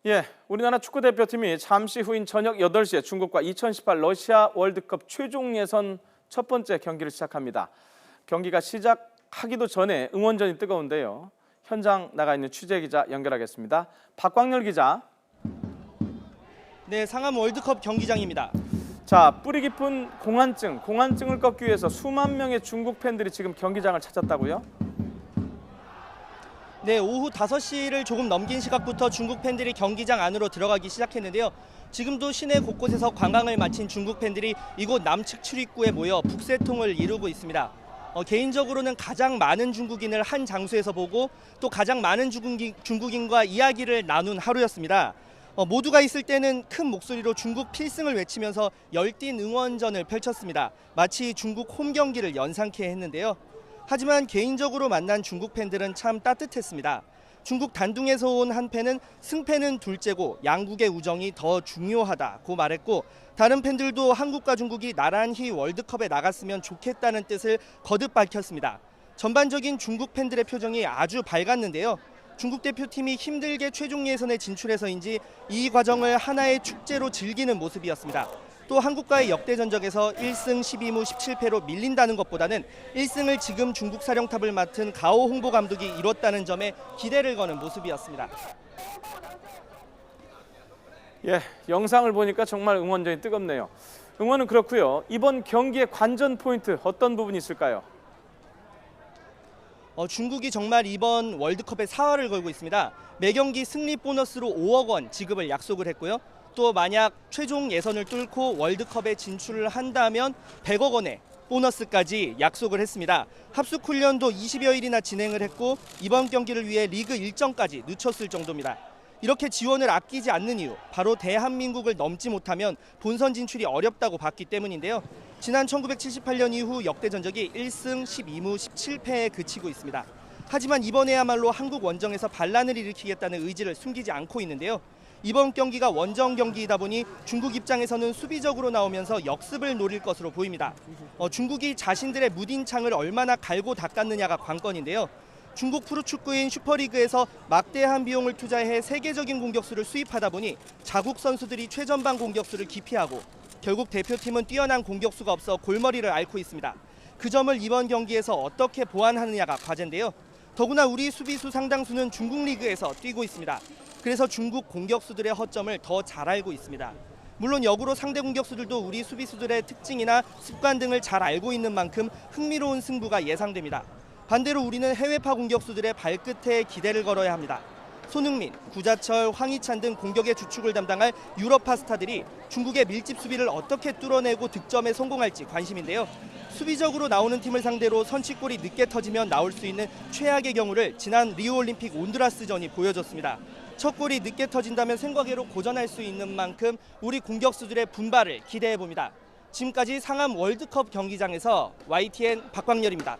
예, 우리나라 축구대표팀이 잠시 후인 저녁 8시에 중국과 2018 러시아 월드컵 최종 예선 첫 번째 경기를 시작합니다. 경기가 시작하기도 전에 응원전이 뜨거운데요. 현장 나가 있는 취재기자 연결하겠습니다. 박광열 기자. 네, 상암 월드컵 경기장입니다. 자, 뿌리 깊은 공안증을 꺾기 위해서 수만 명의 중국 팬들이 지금 경기장을 찾았다고요? 네, 오후 5시를 조금 넘긴 시각부터 중국 팬들이 경기장 안으로 들어가기 시작했는데요. 지금도 시내 곳곳에서 관광을 마친 중국 팬들이 이곳 남측 출입구에 모여 북새통을 이루고 있습니다. 개인적으로는 가장 많은 중국인을 한 장소에서 보고 또 가장 많은 중국인과 이야기를 나눈 하루였습니다. 모두가 있을 때는 큰 목소리로 중국 필승을 외치면서 열띤 응원전을 펼쳤습니다. 마치 중국 홈 경기를 연상케 했는데요. 하지만 개인적으로 만난 중국 팬들은 참 따뜻했습니다. 중국 단둥에서 온 한 팬은 승패는 둘째고 양국의 우정이 더 중요하다고 말했고, 다른 팬들도 한국과 중국이 나란히 월드컵에 나갔으면 좋겠다는 뜻을 거듭 밝혔습니다. 전반적인 중국 팬들의 표정이 아주 밝았는데요. 중국 대표팀이 힘들게 최종 예선에 진출해서인지 이 과정을 하나의 축제로 즐기는 모습이었습니다. 또 한국과의 역대 전적에서 1승 12무 17패로 밀린다는 것보다는 1승을 지금 중국 사령탑을 맡은 가오 홍보 감독이 이뤘다는 점에 기대를 거는 모습이었습니다. 예, 영상을 보니까 정말 응원전이 뜨겁네요. 응원은 그렇고요. 이번 경기의 관전 포인트 어떤 부분이 있을까요? 중국이 정말 이번 월드컵에 사활을 걸고 있습니다. 매경기 승리 보너스로 5억 원 지급을 약속을 했고요. 또 만약 최종 예선을 뚫고 월드컵에 진출을 한다면 100억 원의 보너스까지 약속을 했습니다. 합숙 훈련도 20여일이나 진행을 했고 이번 경기를 위해 리그 일정까지 늦췄을 정도입니다. 이렇게 지원을 아끼지 않는 이유, 바로 대한민국을 넘지 못하면 본선 진출이 어렵다고 봤기 때문인데요. 지난 1978년 이후 역대 전적이 1승 12무 17패에 그치고 있습니다. 하지만 이번에야말로 한국 원정에서 반란을 일으키겠다는 의지를 숨기지 않고 있는데요. 이번 경기가 원정 경기이다 보니 중국 입장에서는 수비적으로 나오면서 역습을 노릴 것으로 보입니다. 중국이 자신들의 무딘 창을 얼마나 갈고 닦았느냐가 관건인데요. 중국 프로축구인 슈퍼리그에서 막대한 비용을 투자해 세계적인 공격수를 수입하다 보니 자국 선수들이 최전방 공격수를 기피하고 결국 대표팀은 뛰어난 공격수가 없어 골머리를 앓고 있습니다. 그 점을 이번 경기에서 어떻게 보완하느냐가 과제인데요. 더구나 우리 수비수 상당수는 중국 리그에서 뛰고 있습니다. 그래서 중국 공격수들의 허점을 더 잘 알고 있습니다. 물론 역으로 상대 공격수들도 우리 수비수들의 특징이나 습관 등을 잘 알고 있는 만큼 흥미로운 승부가 예상됩니다. 반대로 우리는 해외파 공격수들의 발끝에 기대를 걸어야 합니다. 손흥민, 구자철, 황희찬 등 공격의 주축을 담당할 유럽파 스타들이 중국의 밀집 수비를 어떻게 뚫어내고 득점에 성공할지 관심인데요. 수비적으로 나오는 팀을 상대로 선취골이 늦게 터지면 나올 수 있는 최악의 경우를 지난 리우올림픽 온두라스전이 보여줬습니다. 첫 골이 늦게 터진다면 생과계로 고전할 수 있는 만큼 우리 공격수들의 분발을 기대해봅니다. 지금까지 상암 월드컵 경기장에서 YTN 박광열입니다.